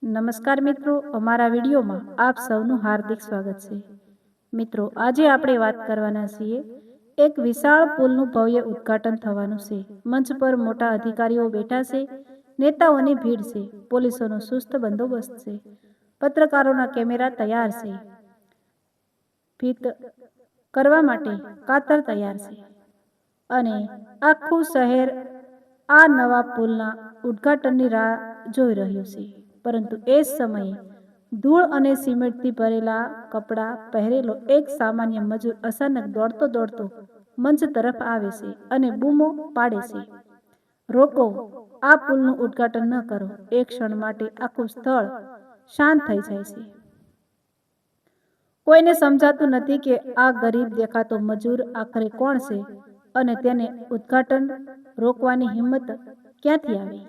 નમસ્કાર મિત્રો, અમારા વિડીયોમાં આપ સૌનું હાર્દિક સ્વાગત છે. મિત્રો, આજે આપણે વાત કરવાના છીએ એક વિશાળ પુલનું ભવ્ય ઉદ્ઘાટન થવાનું છે. મંચ પર મોટા અધિકારીઓ બેઠા છે, નેતાઓની ભીડ છે, પોલીસોનો સુસ્ત બંદોબસ્ત છે, પત્રકારોના કેમેરા તૈયાર છે, ફિટ કરવા માટે કાતર તૈયાર છે અને આખું શહેર આ નવા પુલના ઉદ્ઘાટનની રાહ જોઈ રહ્યું છે. પરંતુ એ જ સમયે ધૂળ અને સિમેન્ટથી ભરેલા કપડાં પહેરેલો એક સામાન્ય મજૂર અચાનક દોડતો દોડતો મંચ તરફ આવે છે અને બૂમો પાડે છે, રોકો, આ પુલનું ઉદ્ઘાટન ન કરો. એક ક્ષણ માટે આખું સ્થળ શાંત થઈ જાય છે. કોઈને સમજાતું નથી કે આ ગરીબ દેખાતો મજૂર આખરે કોણ છે અને તેને ઉદ્ઘાટન રોકવાની હિંમત ક્યાંથી આવી.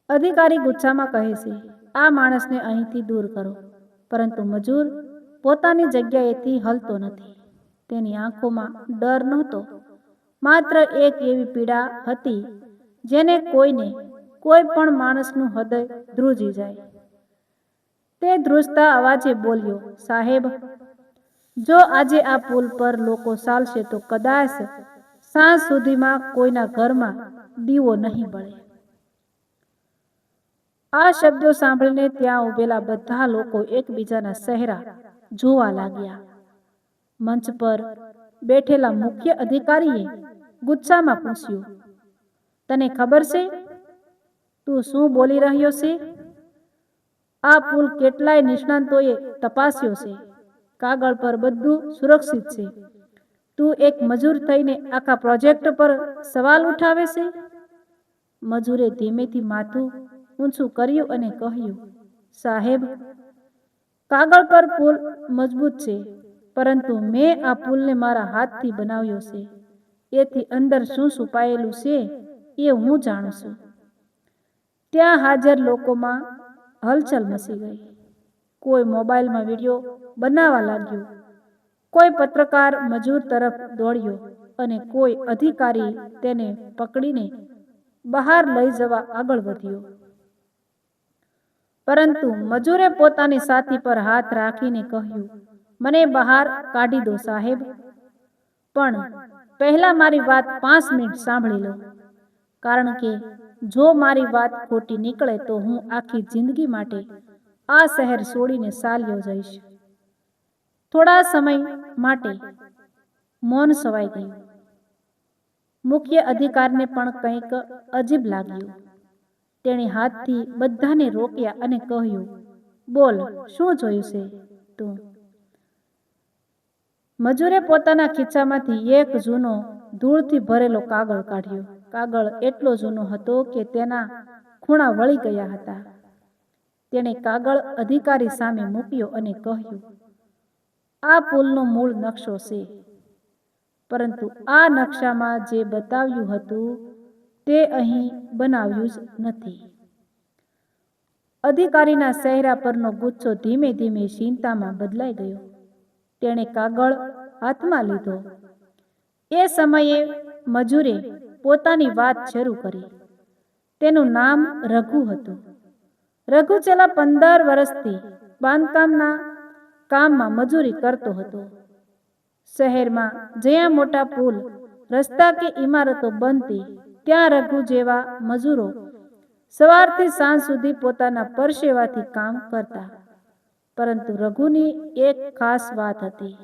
અધિકારી ગુસ્સામાં કહે છે, આ માણસને અહીંથી દૂર કરો. પરંતુ મજૂર પોતાની જગ્યાએથી હલતો નથી. તેની આંખોમાં ડર નહોતો, માત્ર એક એવી પીડા હતી જેને કોઈ પણ માણસનું હૃદય ધ્રુજી જાય. તે ધ્રુજતા અવાજે બોલ્યો, સાહેબ, જો આજે આ પુલ પર લોકો ચાલશે તો કદાચ સાંજ સુધીમાં કોઈના ઘરમાં દીવો નહીં બળે. આ શબ્દો સાંભળીને ત્યાં ઉભેલા બધા લોકો એકબીજાના ચહેરા જોવા લાગ્યા. મંચ પર બેઠેલા મુખ્ય અધિકારીએ ગુસ્સામાં પૂછ્યું, તને ખબર છે તું શું બોલી રહ્યો છે? આ પુલ કેટલાય નિષ્ણાતોએ તપાસ્યો છે. કાગળ પર બધું સુરક્ષિત છે. તું એક મજૂર થઈને આખા પ્રોજેક્ટ પર સવાલ ઉઠાવે છે. મજૂરે ધીમેથી માથું ઊંચું કર્યું અને કહ્યું, સાહેબ, કાગળ પર પુલ મજબૂત છે, પરંતુ મેં આ પુલને મારા હાથથી બનાવ્યો છે. એથી અંદર શું છુપાયેલું છે એ હું જાણું છું. ત્યાં હાજર લોકોમાં હલચલ મચી ગઈ. કોઈ મોબાઈલમાં વિડીયો બનાવવા લાગ્યો, કોઈ પત્રકાર મજૂર તરફ દોડ્યો અને કોઈ અધિકારી તેને પકડીને બહાર લઈ જવા આગળ વધ્યો. પરંતુ મજૂરે પોતાની છાતી પર હાથ રાખીને કહ્યું, મને બહાર કાઢી દો સાહેબ, પણ પહેલા મારી વાત 5 મિનિટ સાંભળી લો, કારણ કે જો મારી વાત ખોટી નીકળે તો હું આખી જિંદગી માટે આ શહેર છોડીને ચાલ્યો જઈશ. થોડા સમય માટે મૌન છવાઈ ગયું. મુખ્ય અધિકારીને પણ કંઈક અજીબ લાગ્યું. તેણે હાથથી બધાને રોક્યા અને કહ્યું, બોલ, શું જોયું છે તું? મજૂરે પોતાના ખિસ્સામાંથી એક જૂનો ધૂળથી ભરેલો કાગળ કાઢ્યો. કાગળ એટલો જૂનો હતો કે તેના ખૂણા વળી ગયા હતા. તેણે કાગળ અધિકારી સામે મૂક્યો અને કહ્યું, આ પુલનો મૂળ નકશો છે, પરંતુ આ નકશામાં જે બતાવ્યું હતું તે અહીં બનાવ્યું જ નથી. અધિકારીના ચહેરા પરનો ગુસ્સો ધીમે ધીમે ચિંતામાં બદલાઈ ગયો. તેણે કાગળ હાથમાં લીધો. એ સમયે મજૂરે પોતાની વાત શરૂ કરી. તેનું નામ રઘુ હતું. રઘુ છેલ્લા 15 વર્ષથી બાંધકામના કામમાં મજૂરી કરતો હતો. શહેરમાં જ્યાં મોટા પુલ, રસ્તા કે ઇમારતો બનતી, ત્યાં રઘુ જેવા મજૂરો સવારથી સાંજ સુધી પોતાના પરસેવાથી કામ કરતા. પરંતુ રઘુની એક ખાસ વાત હતી.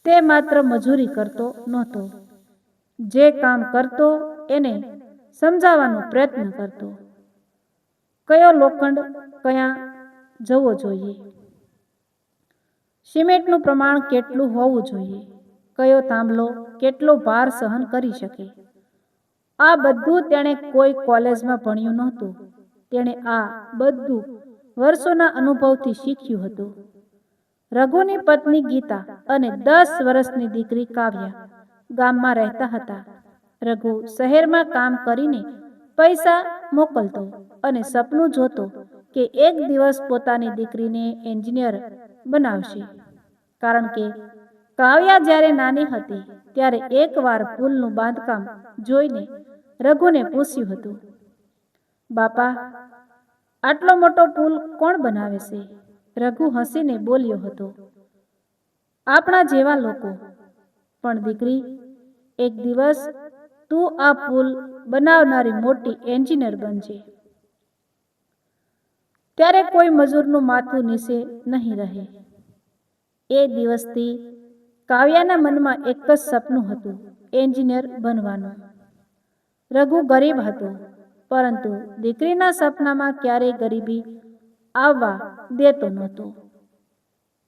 તે માત્ર મજૂરી કરતો નહોતો. જે કામ કરતો એને સમજાવવાનો પ્રયત્ન કરતો. કયો લોખંડ ક્યાં જવો જોઈએ, સિમેન્ટનું પ્રમાણ કેટલું હોવું જોઈએ, કયો થાંભલો કેટલો ભાર સહન કરી શકે. આ બધું તેણે કોઈ કોલેજમાં ભણ્યું નહોતું. તેણે આ બધું વર્ષોના અનુભવથી શીખ્યું હતું. રઘુની પત્ની ગીતા અને 10 વર્ષની દીકરી કાવ્યા ગામમાં રહેતા હતા. રઘુ શહેરમાં કામ કરીને પૈસા મોકલતો અને સપનું જોતો કે એક દિવસ પોતાની દીકરીને એન્જિનિયર બનાવશે. કારણ કે કાવ્યા જ્યારે નાની હતી ત્યારે એકવાર પુલનું બાંધકામ જોઈને રઘુને પૂછ્યું હતું, બાપા, આટલો મોટો પુલ કોણ બનાવે છે? રઘુ હસીને બોલ્યો હતો, આપણા જેવા લોકો. પણ દીકરી, એક દિવસ તું આ પુલ બનાવનારી મોટી એન્જિનિયર બનજે. ત્યારે કોઈ મજૂરનું માથું નીચે નહીં રહે. એ દિવસથી કાવ્યાના મનમાં એક જ સપનું હતું, એન્જિનિયર બનવાનું. રઘુ ગરીબ હતો, પરંતુ દીકરીના સપનામાં ક્યારેય ગરીબી આવવા દેતો નહોતો.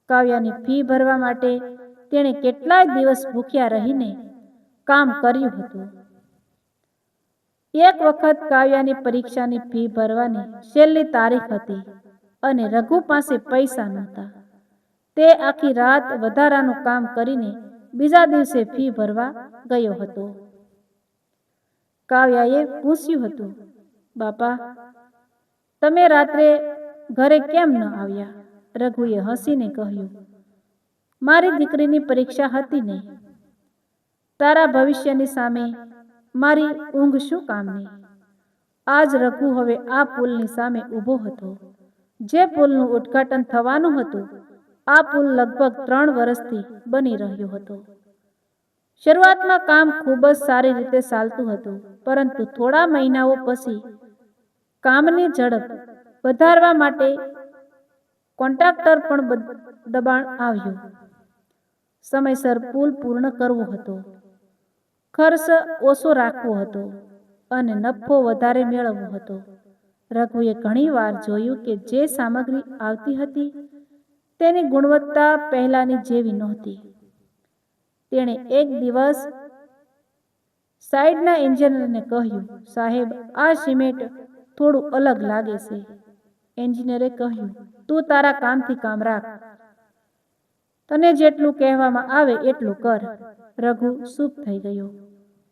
કાવ્યાની ફી ભરવા માટે તેણે કેટલાય દિવસ ભૂખ્યા રહીને કામ કર્યું હતું. એક વખત કાવ્યાની પરીક્ષાની ફી ભરવાની છેલ્લી તારીખ હતી અને રઘુ પાસે પૈસા નહોતા. તે આખી રાત વધારાનું કામ કરીને બીજા દિવસે ફી ભરવા ગયો હતો. કાવ્યાએ પૂછ્યું હતું, બાપા, તમે રાત્રે ઘરે કેમ ન આવ્યા? રઘુએ હસીને કહ્યું, મારી દીકરીની પરીક્ષા હતી ને. તારા ભવિષ્યની સામે મારી ઊંઘ શું કામની? આજ રઘુ હવે આ પુલની સામે ઊભો હતો. જે પુલનું ઉદ્ઘાટન થવાનું હતું, આ પુલ લગભગ 3 વર્ષથી બની રહ્યો હતો. શરૂઆતમાં કામ ખૂબ જ સારી રીતે ચાલતું હતું, પરંતુ થોડા મહિનાઓ પછી કામની ઝડપ વધારવા માટે કોન્ટ્રાક્ટર પણ દબાણ આવ્યું. સમયસર પુલ પૂર્ણ કરવો હતો, ખર્ચ ઓછો રાખવો હતો અને નફો વધારે મેળવવો હતો. રઘુએ ઘણી વાર જોયું કે જે સામગ્રી આવતી હતી તેની ગુણવત્તા પહેલાની જેવી નહોતી. તેણે એક દિવસ સાઈડના એન્જિનિયરને કહ્યું, સાહેબ, આ સિમેન્ટ થોડું અલગ લાગે છે. એન્જિનિયરે કહ્યું, તું તારા કામથી કામ રાખ. તને જેટલું કહેવામાં આવે એટલું કર. રઘુ ચૂપ થઈ ગયો,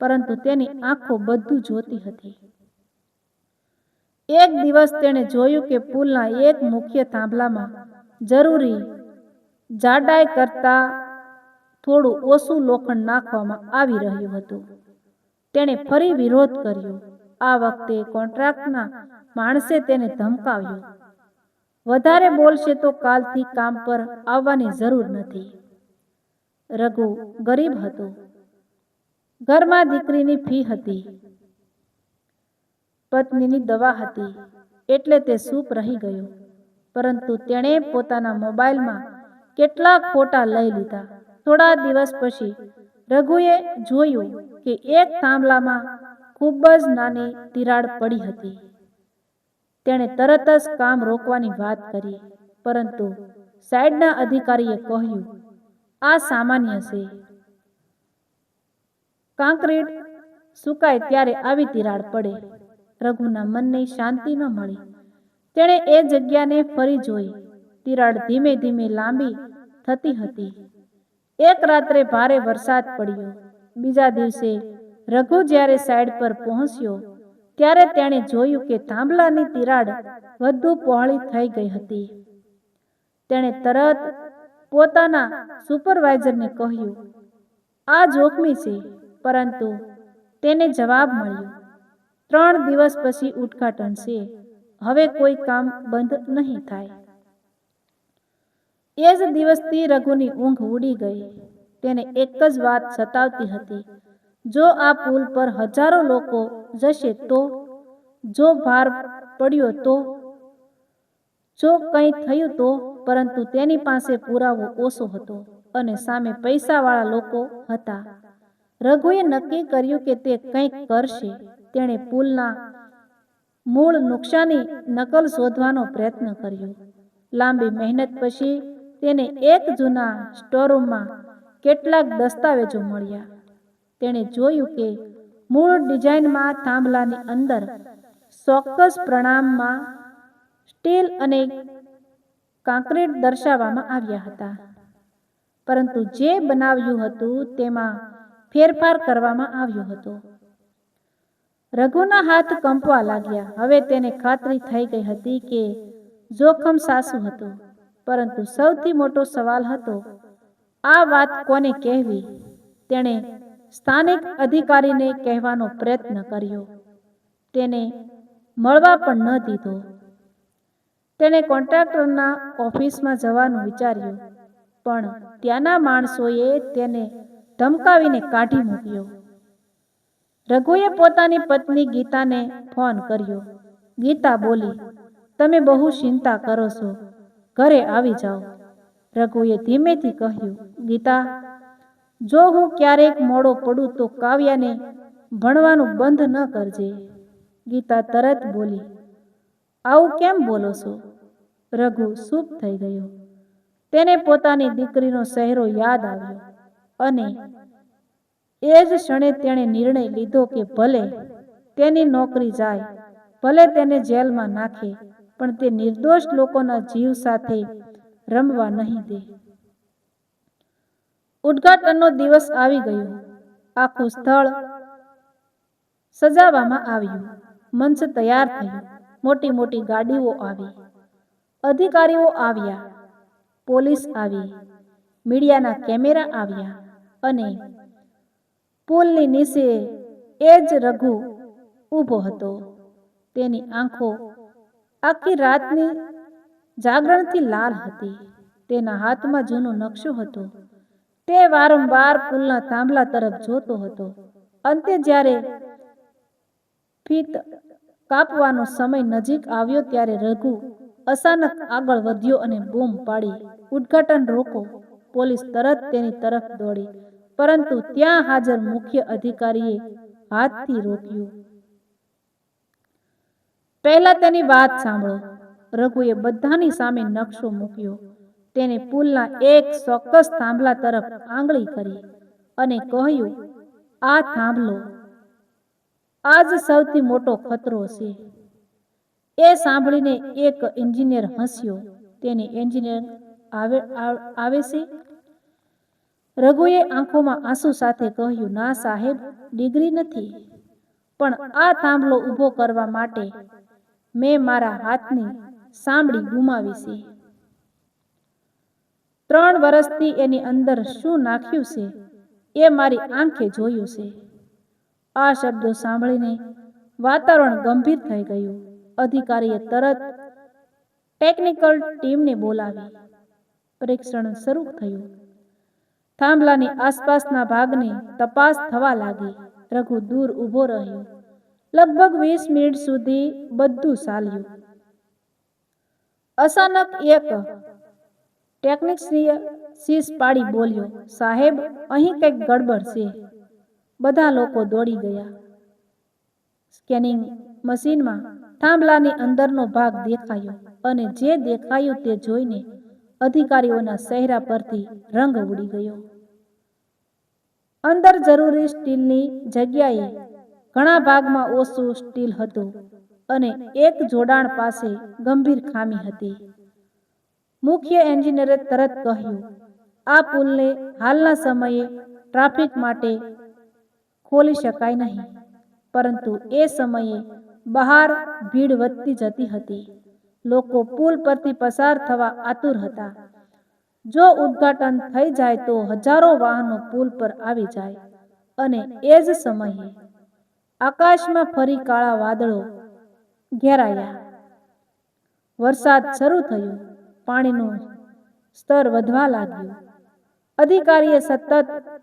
પરંતુ તેની આંખો બધું જોતી હતી. એક દિવસ તેણે જોયું કે પુલના એક મુખ્ય થાંભલામાં જરૂરી જાડાઈ કરતાં થોડું ઓછું લોખંડ નાખવામાં આવી રહ્યું હતું. તેણે ફરી વિરોધ કર્યો. આ વખતે કોન્ટ્રાક્ટના માણસે તેને ધમકાવ્યો, વધારે બોલશે તો કાલથી કામ પર આવવાની જરૂર નથી. રઘુ ગરીબ હતો. ઘરમાં દીકરીની ફી હતી, પત્નીની દવા હતી, એટલે તે ચૂપ રહી ગયો. પરંતુ તેણે પોતાના મોબાઈલમાં કેટલાક ફોટા લઈ લીધા. થોડા દિવસ પછી રઘુએ જોયું કે એક થાંભલામાં ખૂબ જ નાની તિરાડ પડી હતી. તેણે તરત જ કામ રોકવાની વાત કરી, પરંતુ સાઈડના અધિકારીએ કહ્યું, આ સામાન્ય છે. કોન્ક્રીટ સુકાય ત્યારે આવી તિરાડ પડે. રઘુના મનને શાંતિ ન મળી. તેણે એ જગ્યાને ફરી જોઈ. તિરાડ ધીમે ધીમે લાંબી થતી હતી. એક રાત્રે ભારે વરસાદ પડ્યો. બીજા દિવસે રઘુ જ્યારે સાઈડ પર પહોંચ્યો ત્યારે તેણે જોયું કે થાંભલાની તિરાડ વધુ પહોળી થઈ ગઈ હતી. તેણે તરત પોતાના સુપરવાઇઝરને કહ્યું, આ જોખમી છે, પરંતુ તેને જવાબ મળ્યો, 3 દિવસ પછી ઉદ્ઘાટન છે, હવે કોઈ કામ બંધ નહીં થાય. એ જ દિવસથી રઘુની ઊંઘ ઉડી ગઈ. તેને એક જ વાત સતાવતી હતી, જો આ પુલ પર હજારો લોકો જશે તો, જો ભાર પડ્યો તો, જો કંઈ થયું તો. પરંતુ તેની પાસે પુરાવો ઓછો હતો અને સામે પૈસાવાળા લોકો હતા. રઘુએ નક્કી કર્યું કે તે કંઈક કરશે. તેણે પુલના મૂળ નુકસાની નકલ શોધવાનો પ્રયત્ન કર્યો. લાંબી મહેનત પછી તેને એક જૂના સ્ટોરરૂમમાં કેટલાક દસ્તાવેજો મળ્યા. તેણે જોયું કે મૂળ ડિઝાઇનમાં થાંભલાની અંદર ચોક્કસ પ્રમાણમાં સ્ટીલ અને કોન્ક્રીટ દર્શાવવામાં આવ્યા હતા, પરંતુ જે બનાવ્યું હતું તેમાં ફેરફાર કરવામાં આવ્યો હતો. રઘુના હાથ કંપવા લાગ્યા. હવે તેને ખાતરી થઈ ગઈ હતી કે જોખમ સાચું હતું, પરંતુ સૌથી મોટો સવાલ હતો, આ વાત કોને કહેવી? તેણે સ્થાનિક અધિકારીને કહેવાનો પ્રયત્ન કર્યો. તેને મળવા પણ ન દીધો. તેણે કોન્ટ્રાક્ટરના ઓફિસમાં જવાનું વિચાર્યું, પણ ત્યાંના માણસોએ તેને ધમકાવીને કાઢી મૂક્યો. રઘુએ પોતાની પત્ની ગીતાને ફોન કર્યો. ગીતા બોલી, તમે બહુ ચિંતા કરો છો, ઘરે આવી જાઓ. રઘુએ ધીમેથી કહ્યું, ગીતા, જો હું ક્યારેક મોડો પડું તો કાવ્યાને ભણવાનું બંધ ન કરજે. ગીતા તરત બોલી, આવું કેમ બોલો છો? રઘુ ચૂપ થઈ ગયો. તેને પોતાની દીકરીનો ચહેરો યાદ આવ્યો અને એ જ ક્ષણે તેણે નિર્ણય લીધો કે ભલે તેની નોકરી જાય, ભલે તેને જેલમાં નાખે, પણ તે નિર્દોષ લોકોના જીવ સાથે રમવા નહીં દે. ઉદ્ઘાટનનો દિવસ આવી ગયો. આખું સ્થળ સજાવવામાં આવ્યું. મંચ તૈયાર થયું. મોટી મોટી ગાડીઓ આવી. અધિકારીઓ આવ્યા. પોલીસ આવી. મીડિયાના કેમેરા આવ્યા. અને પુલની નીચે એ જ રઘુ ઊભો હતો. તેની આંખો આખી રાતની જાગરણથી લાલ હતી. તેના હાથમાં જૂનો નકશો હતો. તે વારંવાર પુલના થાંભલા તરફ જોતો હતો. અંતે જ્યારે ફીત કાપવાનો સમય નજીક આવ્યો ત્યારે રઘુ અચાનક આગળ વધ્યો અને બૂમ પાડી, ઉદ્ઘાટન રોકો! પોલીસ તરત તેની તરફ દોડી, પરંતુ ત્યાં હાજર મુખ્ય અધિકારીએ હાથથી રોક્યું. પહેલા તેની વાત સાંભળો. રઘુએ બધાની સામે નકશો મૂક્યો. તેને પુલના એક ચોક્કસ થાંભલા તરફ આંગળી કરી અને કહ્યું, આ થાંભલો આજ સૌથી મોટો ખતરો છે. એ સાંભળીને એક એન્જિનિયર હસ્યો. તેને એન્જિનિયર આવે છે? રઘુએ આંખોમાં આંસુ સાથે કહ્યું, ના સાહેબ, ડિગ્રી નથી, પણ આ થાંભલો ઊભો કરવા માટે મેં મારા હાથની સાંભળી ગુમાવી છે. 3 વર્ષથી એની અંદર શું નાખ્યું છે એ મારી આંખે જોયું છે. આ શબ્દો સાંભળીને વાતાવરણ ગંભીર થઈ ગયું. અધિકારીએ તરત ટેકનિકલ ટીમને બોલાવી. પરીક્ષણ શરૂ થયું. થાંભલાની આસપાસના ભાગની તપાસ થવા લાગી. રઘુ દૂર ઊભો રહ્યો. લગભગ 20 મિનિટ સુધી બધું ચાલ્યું. અચાનક એક ટેકનિશિયન શીશ પાડી બોલ્યો, સાહેબ, અહીં કંઈક ગડબડ છે. બધા લોકો દોડી ગયા. સ્કેનિંગ મશીનમાં થાંભલાની અંદરનો ભાગ દેખાયો અને જે દેખાયું તે જોઈને અધિકારીઓના ચહેરા પરથી રંગ ઉડી ગયો. અંદર જરૂરી સ્ટીલની જગ્યાએ ઘણા ભાગમાં ઓછું સ્ટીલ હતું અને એક જોડાણ પાસે ગંભીર ખામી હતી. મુખ્ય એન્જિનિયરે તરત કહ્યું, આ પુલને હાલના સમયે ટ્રાફિક માટે ખોલી શકાય નહીં. પરંતુ એ સમયે બહાર ભીડ વધતી જતી હતી. લોકો પુલ પરથી પસાર થવા આતુર હતા. જો ઉદ્ઘાટન થઈ જાય તો હજારો વાહનો પુલ પર આવી જાય. અને એ જ સમયે આકાશમાં ફરી કાળા વાદળો ઘેરાયા. વરસાદ શરૂ થયો. પાણીનું સ્તર વધવા લાગ્યું. અધિકારીએ સતત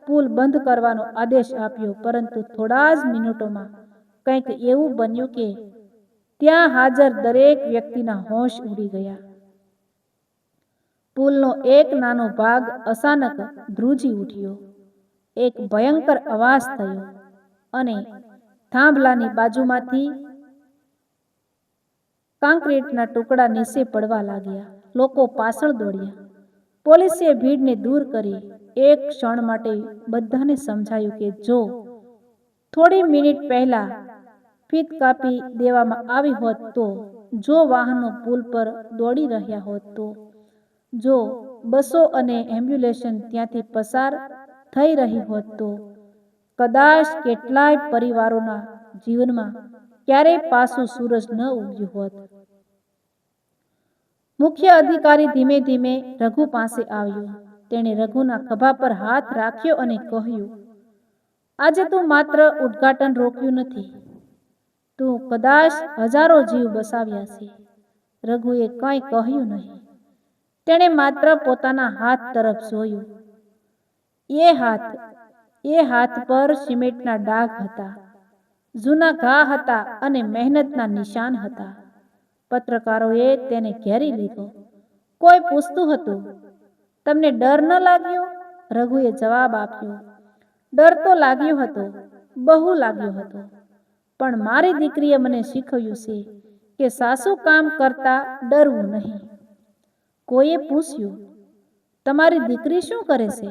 પુલ બંધ કરવાનો આદેશ આપ્યો, પરંતુ થોડા જ મિનિટોમાં કંઈક એવું બન્યું કે ત્યાં હાજર દરેક વ્યક્તિના હોશ ઉડી ગયા. પુલનો એક નાનો ભાગ અચાનક ધ્રુજી ઉઠ્યો. એક ભયંકર અવાજ થયો અને થાંભલાની બાજુમાંથી કોન્ક્રીટના ટુકડા નીચે પડવા લાગ્યા. લોકો પાછળ દોડ્યા. પોલીસે ભીડને દૂર કરી. એક ક્ષણ માટે બધાને સમજાયું કે જો થોડી મિનિટ પહેલા ફીત કાપી દેવામાં આવી હોત તો, જો વાહનો પુલ પર દોડી રહ્યા હોત તો, જો બસો અને એમ્બ્યુલન્સ ત્યાંથી પસાર થઈ રહી હોત તો, કદાચ કેટલાય પરિવારોના જીવનમાં ક્યારેય પાછું સૂરજ ન ઉગ્યું હોત. મુખ્ય અધિકારી ધીમે ધીમે રઘુ પાસે આવ્યો. તેણે રઘુના ખભા પર હાથ રાખ્યો અને કહ્યું, આજે તું માત્ર ઉદ્ઘાટન રોક્યું નથી, તું કદાચ હજારો જીવ બચાવ્યા છે. રઘુએ કંઈ કહ્યું નહીં. તેણે માત્ર પોતાના હાથ તરફ જોયું. એ હાથ પર સિમેન્ટના ડાઘ હતા, જૂના ઘા હતા અને મહેનતના નિશાન હતા. પત્રકારોએ તેને ઘેરી લીધો. કોઈ પૂછતું હતું, તમને ડર ન લાગ્યો? રઘુએ જવાબ આપ્યો, ડર તો લાગ્યો હતો, બહુ લાગ્યો હતો. પણ મારી દીકરીએ મને શીખવ્યું છે કે સાસુ કામ કરતા ડરવું નહીં. કોઈએ પૂછ્યું, તમારી દીકરી શું કરે છે?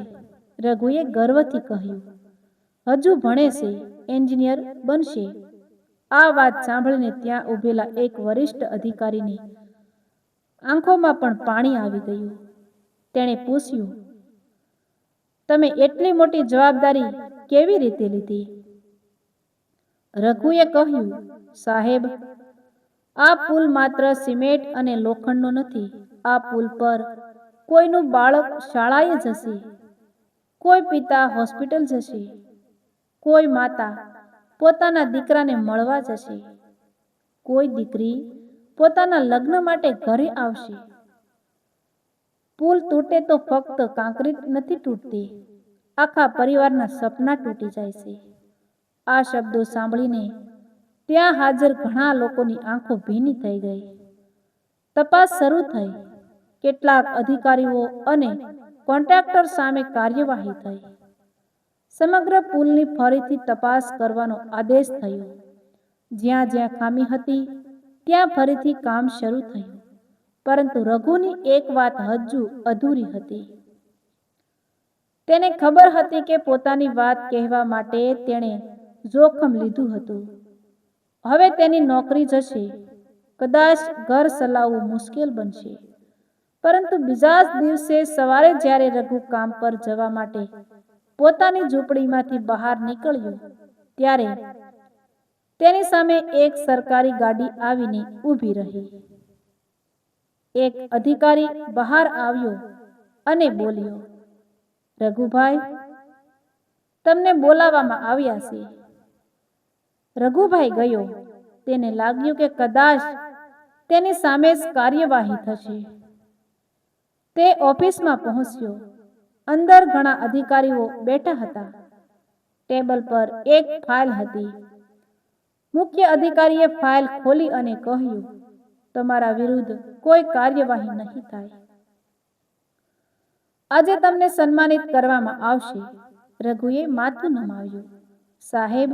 રઘુએ ગર્વથી કહ્યું, હજુ ભણે છે, એન્જિનિયર બનશે. આ વાત સાંભળીને ત્યાં ઊભેલા એક વરિષ્ઠ અધિકારીની આંખોમાં પણ પાણી આવી ગયું. તેણે પૂછ્યું, તમે એટલી મોટી જવાબદારી કેવી રીતે લીધી? રઘુએ કહ્યું, સાહેબ, આ પુલ માત્ર સિમેન્ટ અને લોખંડનો નથી. આ પુલ પર કોઈનું બાળક શાળાએ જશે, કોઈ પિતા હોસ્પિટલ જશે, કોઈ માતા પોતાના દીકરાને મળવા જશે, કોઈ દીકરી પોતાના લગ્ન માટે ઘરે આવશે. પુલ તૂટે તો ફક્ત કાંકરીટ નથી તૂટતી, આખા પરિવારના સપના તૂટી જાય છે. આ શબ્દો સાંભળીને ત્યાં હાજર ઘણા લોકોની આંખો ભીની થઈ ગઈ. તપાસ શરૂ થઈ. કેટલાક અધિકારીઓ અને કોન્ટ્રાક્ટર સામે કાર્યવાહી થઈ. સમગ્ર પુલની ફરીથી તપાસ કરવાનો આદેશ થયો. જ્યાં જ્યાં ખામી હતી ત્યાં ફરીથી કામ શરૂ થયું. પરંતુ રઘુની એક વાત હજુ અધૂરી હતી. તેને ખબર હતી કે પોતાની વાત કહેવા માટે તેણે જોખમ લીધું હતું. હવે તેની નોકરી જશે, કદાચ ઘર ચલાવવું મુશ્કેલ બનશે. પરંતુ બીજા જ દિવસે સવારે જ્યારે રઘુ કામ પર જવા માટે પોતાની ઝૂંપડીમાંથી બહાર નીકળ્યો, ત્યારે તેની સામે એક સરકારી ગાડી આવીને ઊભી રહી. એક અધિકારી બહાર આવ્યો અને બોલ્યો, રઘુભાઈ, તમને બોલાવવામાં આવ્યા છે. રઘુભાઈ ગયો. તેને લાગ્યું કે કદાચ તેની સામે જ કાર્યવાહી થશે. તે ઓફિસમાં પહોંચ્યો. અંદર ઘણા અધિકારીઓ બેઠા હતા. ટેબલ પર એક ફાઇલ હતી. મુખ્ય અધિકારીએ ફાઇલ ખોલી અને કહ્યું, તમારા વિરુદ્ધ કોઈ કાર્યવાહી નહીં થાય. આજે તમને સન્માનિત કરવામાં આવશે. રઘુએ માથું નમાવ્યું. સાહેબ,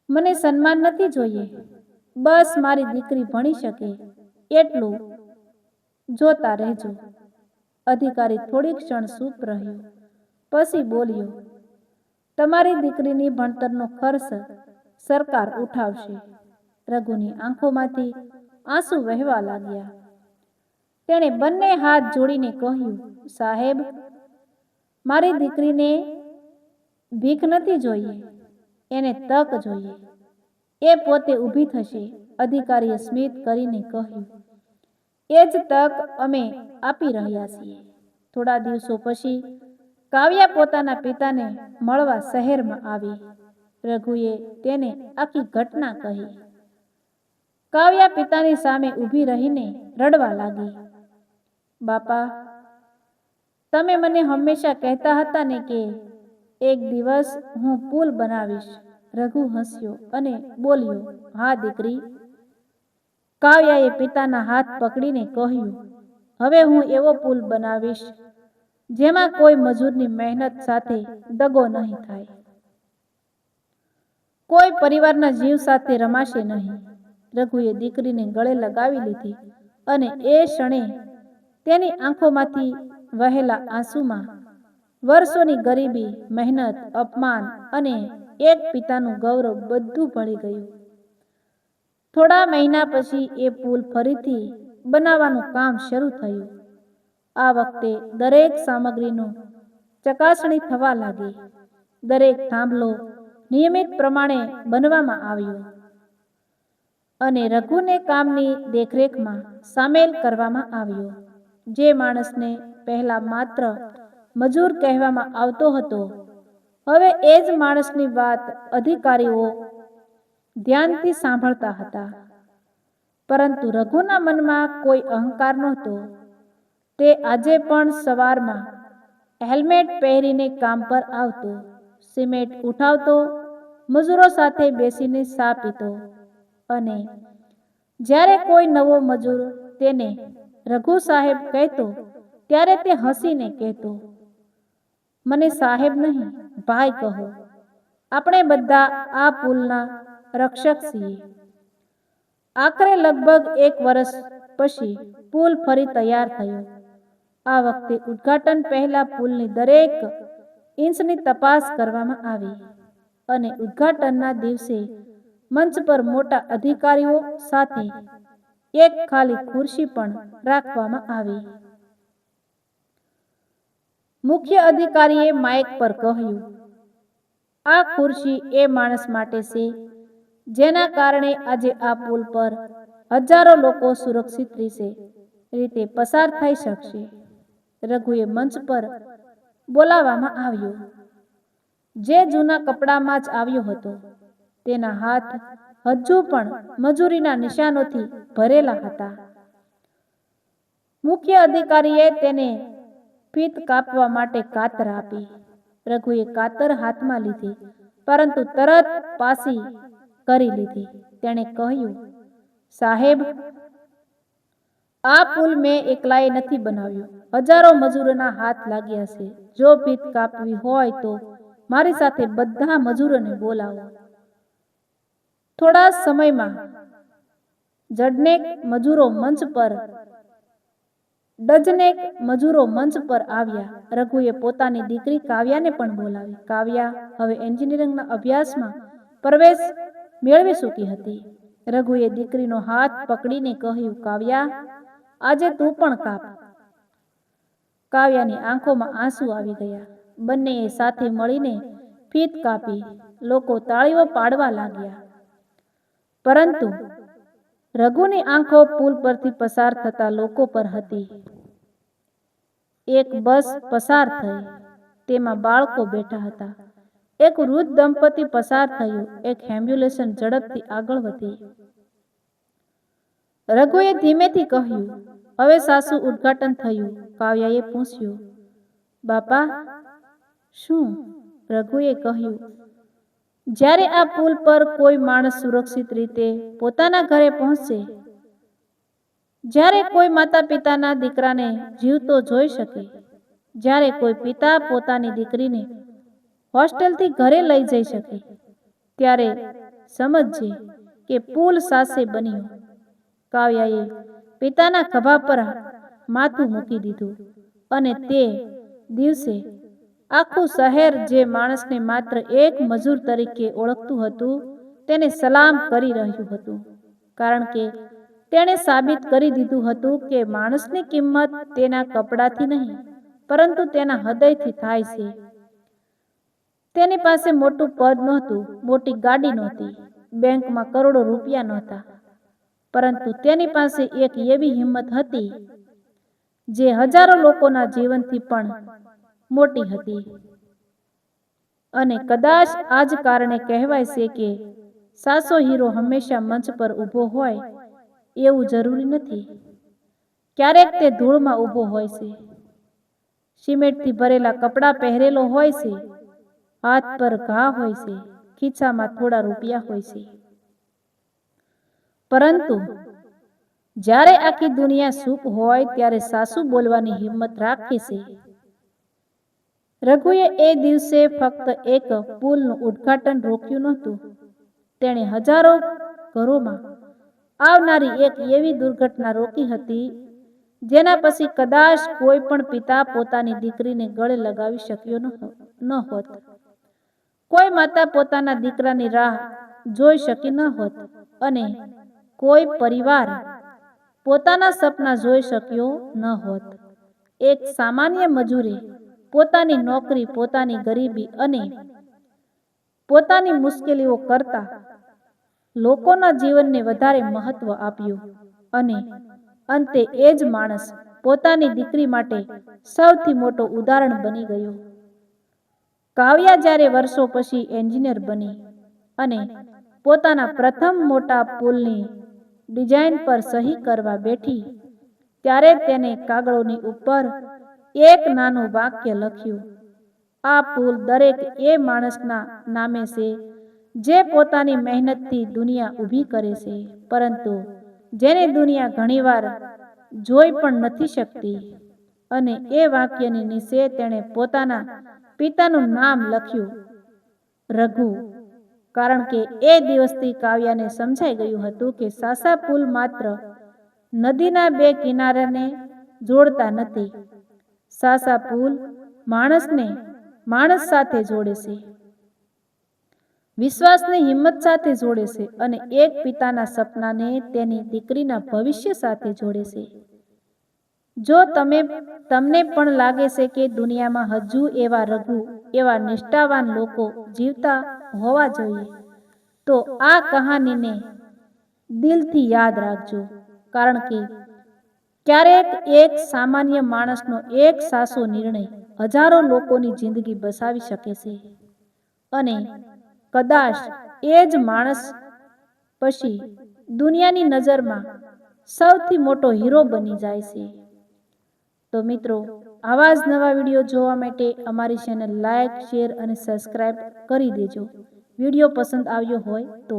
મને સન્માન નથી જોઈએ. બસ મારી દીકરી ભણી શકે એટલું જોતા રહેજો. અધિકારી થોડી ક્ષણ ચૂપ રહ્યો. પછી બોલ્યો, તમારી દીકરીની ભણતરનો ખર્ચ સરકાર ઉઠાવશે. રઘુની આંખોમાંથી આંસુ વહેવા લાગ્યા. તેણે બંને હાથ જોડીને કહ્યું, સાહેબ, મારી દીકરીને ભીખ નથી જોઈએ, એને તક જોઈએ. એ પોતે ઊભી થશે. અધિકારીએ સ્મિત કરીને કહ્યું, એ જ તક અમે આપી રહ્યા છીએ. થોડા દિવસો પછી કાવ્યા પોતાના પિતાને મળવા શહેરમાં આવી. રઘુએ તેને આખી ઘટના કહી. કાવ્યા પિતાની સામે ઊભી રહીને રડવા લાગી. બાપા, તમે મને હંમેશા કહેતા હતા ને કે એક દિવસ હું પુલ બનાવીશ. રઘુ હસ્યો અને બોલ્યો, હા દીકરી. કાવ્યાએ પિતાના હાથ પકડીને કહ્યું, હવે હું એવો પુલ બનાવીશ જેમાં કોઈ મજૂરની મહેનત સાથે દગો નહીં થાય, કોઈ પરિવારના જીવ સાથે રમાશે નહીં. રઘુએ દીકરીને ગળે લગાવી લીધી અને એ ક્ષણે તેની આંખોમાંથી વહેલા આંસુમાં વર્ષોની ગરીબી, મહેનત, અપમાન અને એક પિતાનું ગૌરવ બધું ભળી ગયું. થોડા મહિના પછી એ પુલ ફરીથી બનાવવાનું કામ શરૂ થયું. આ વખતે દરેક સામગ્રીનું ચકાસણી થવા લાગી. દરેક થાંભલો નિયમિત પ્રમાણે બનવામાં આવ્યો અને રઘુને કામની દેખરેખમાં સામેલ કરવામાં આવ્યો. જે માણસને પહેલા માત્ર મજૂર કહેવામાં આવતો હતો, હવે એ જ માણસની વાત અધિકારીઓ ધ્યાનથી સાંભળતા હતા. પરંતુ રઘુના મનમાં કોઈ અહંકાર નહોતો. તે આજે પણ સવારમાં હેલ્મેટ પહેરીને કામ પર આવતો, સિમેન્ટ ઉઠાવતો, મજૂરો સાથે બેસીને ચા પીતો અને જ્યારે કોઈ નવો મજૂર તેને રઘુ સાહેબ કહેતો ત્યારે તે હસીને કહેતો, મને સાહેબ નહીં ભાઈ કહો, આપણે બધા આ પુલના રક્ષક છીએ. આખરે લગભગ 1 વર્ષ પછી પુલ ફરી તૈયાર થયો. આ વખતે ઉદ્ઘાટન પહેલા પુલની દરેક ઇંચની તપાસ કરવામાં આવી અને ઉદ્ઘાટનના દિવસે મંચ પર મોટા અધિકારીઓ સાથે એક ખાલી ખુરશી પણ રાખવામાં આવી. મુખ્ય અધિકારીએ માઇક પર કહ્યું, આ ખુરશી એ માણસ માટે છે જેના કારણે આજે આ પુલ પર હજારો લોકો સુરક્ષિત રીતે પસાર થઈ શકશે. રઘુએ મંચ પર બોલાવવામાં આવ્યો, જે જૂના કપડામાં જ આવ્યો હતો. તેના હાથ હજુ પણ મજૂરીના નિશાનોથી ભરેલા હતા. મુખ્ય અધિકારીએ તેને ફીત કાપવા માટે કાતર આપી. રઘુએ કાતર હાથમાં લીધી, પરંતુ તરત પાછી કરી લીધી. તેણે કહ્યું, સાહેબ, આ પુલ મેં એકલાએ નથી બનાવ્યો. હજારો મજૂરોના હાથ લાગ્યા છે. જો ફીત કાપવી હોય તો મારી સાથે બધા મજૂરોને બોલાવો. થોડા સમયમાં ડઝનેક મજૂરો મંચ પર આવ્યા. રઘુએ પોતાની દીકરી કાવ્યાને પણ બોલાવી. કાવ્યા હવે એન્જિનિયરિંગના અભ્યાસમાં પ્રવેશ મેળવી ચૂકી હતી. રઘુએ દીકરીનો હાથ પકડીને કહ્યું, કાવ્યા, આજે તું પણ કાપ. કાવ્યાની આંખોમાં આંસુ આવી ગયા. બંનેએ સાથે મળીને ફીત કાપી. લોકો તાળીઓ પાડવા લાગ્યા. પરંતુ રઘુની આંખો પુલ પરથી પસાર થતા લોકો પર હતી. એક બસ પસાર થઈ. તેમાં બાળકો બેઠા હતા. એક વૃદ્ધ દંપતી પસાર થયું. એક એમ્બ્યુલન્સ ઝડપથી આગળ વધી. રઘુએ ધીમેથી કહ્યું, હવે સાસુ ઉદ્ઘાટન થયું. કાવ્યાએ પૂછ્યું, બાપા શું? રઘુએ કહ્યું, જ્યારે આ પુલ પર કોઈ માણસ સુરક્ષિત રીતે પોતાના ઘરે પહોંચશે, જ્યારે કોઈ માતા પિતાના દીકરાને જીવતો જોઈ શકે, જ્યારે કોઈ પિતા પોતાની દીકરીને હોસ્ટેલથી ઘરે લઈ જઈ શકે, ત્યારે સમજજે કે પુલ સાસે બન્યો. કાવ્યાએ પિતાના ખભા પર માથું મૂકી દીધું અને તે દિવસે આખું શહેર જે માણસને માત્ર એક મજૂર તરીકે ઓળખતું હતું તેને સલામ કરી રહ્યું હતું, કારણ કે તેણે સાબિત કરી દીધું હતું કે માણસની કિંમત તેના કપડાથી નહીં પરંતુ તેના હૃદયથી થાય છે. તેની પાસે મોટું પદ નહોતું, મોટી ગાડી નહોતી, બેંકમાં કરોડો રૂપિયા નહોતા, પરંતુ તેની પાસે એક એવી હિંમત હતી જે હજારો લોકોના જીવનથી પણ મોટી હતી. અને કદાચ આ જ કારણે કહેવાય છે કે સાચો હીરો હંમેશા મંચ પર ઊભો હોય એવું જરૂરી નથી. ક્યારેક તે ધૂળમાં ઊભો હોય છે, સિમેન્ટથી ભરેલા કપડાં પહેરેલો હોય છે, હાથ પર ઘા હોય છે, ખીચામાં થોડા રૂપિયા હોય છે. પરંતુ જ્યારે આખી દુનિયા ચૂપ હોય ત્યારે સાસુ બોલવાની હિંમત રાખે છે. રઘુએ એ દિવસે ફક્ત એક પુલનું ઉદ્ઘાટન રોક્યું નહોતું, તેણે હજારો ઘરોમાં આવનારી એક એવી દુર્ઘટના રોકી હતી જેના પછી કદાચ કોઈ પણ પિતા પોતાની દીકરીને ગળે લગાવી શક્યો ન હોત, કોઈ માતા પોતાના દીકરાની રાહ જોઈ શકી ન હોત અને કોઈ પરિવાર પોતાના સપના જોઈ શક્યો ન હોત. એક સામાન્ય મજૂરે પોતાની નોકરી, પોતાની ગરીબી અને પોતાની મુશ્કેલીઓ કરતા લોકોના જીવનને વધારે મહત્વ આપ્યું અને અંતે એ જ માણસ પોતાની દીકરી માટે સૌથી મોટો ઉદાહરણ બની ગયો. કાવ્યા જ્યારે વર્ષો પછી એન્જિનિયર બની અને પોતાના પ્રથમ મોટા પુલની ડિઝાઇન પર સહી કરવા બેઠી ત્યારે તેને કાગળોની ઉપર એક નાનું વાક્ય લખ્યું, આ પુલ દરેક એ માણસના નામે છે જે પોતાની મહેનતથી દુનિયા ઊભી કરે છે, પરંતુ જેને દુનિયા ઘણીવાર જોઈ પણ નથી શકતી. અને એ વાક્યની નીચે તેણે પોતાના પિતાનું નામ લખ્યું, રઘુ. કારણ કે એ દિવસથી કાવ્યાને સમજાઈ ગયું હતું કે સાસા પુલ માત્ર નદીના બે કિનારાને જોડતા નથી. સાસા પુલ માણસને માણસ સાથે જોડે છે, વિશ્વાસને હિંમત સાથે જોડે છે અને એક પિતાના સપનાને તેની દીકરીના ભવિષ્ય સાથે જોડે છે. જો તમને પણ લાગે છે કે દુનિયામાં હજુ એવા રઘુ, એવા નિષ્ઠાવાન લોકો જીવતા હોવા જોઈએ, તો આ કહાનીને દિલથી યાદ રાખજો. કારણ કે ક્યારેક એક સામાન્ય માણસનો એક સાચો નિર્ણય હજારો લોકોની જિંદગી બચાવી શકે છે. અને કદાચ એ જ માણસ પછી દુનિયાની નજરમાં સૌથી મોટો હીરો બની જાય છે. તો મિત્રો, આવા જ નવા વિડીયો જોવા માટે અમારી ચેનલ લાઇક, શેર અને સબસ્ક્રાઇબ કરી દેજો. વિડીયો પસંદ આવ્યો હોય તો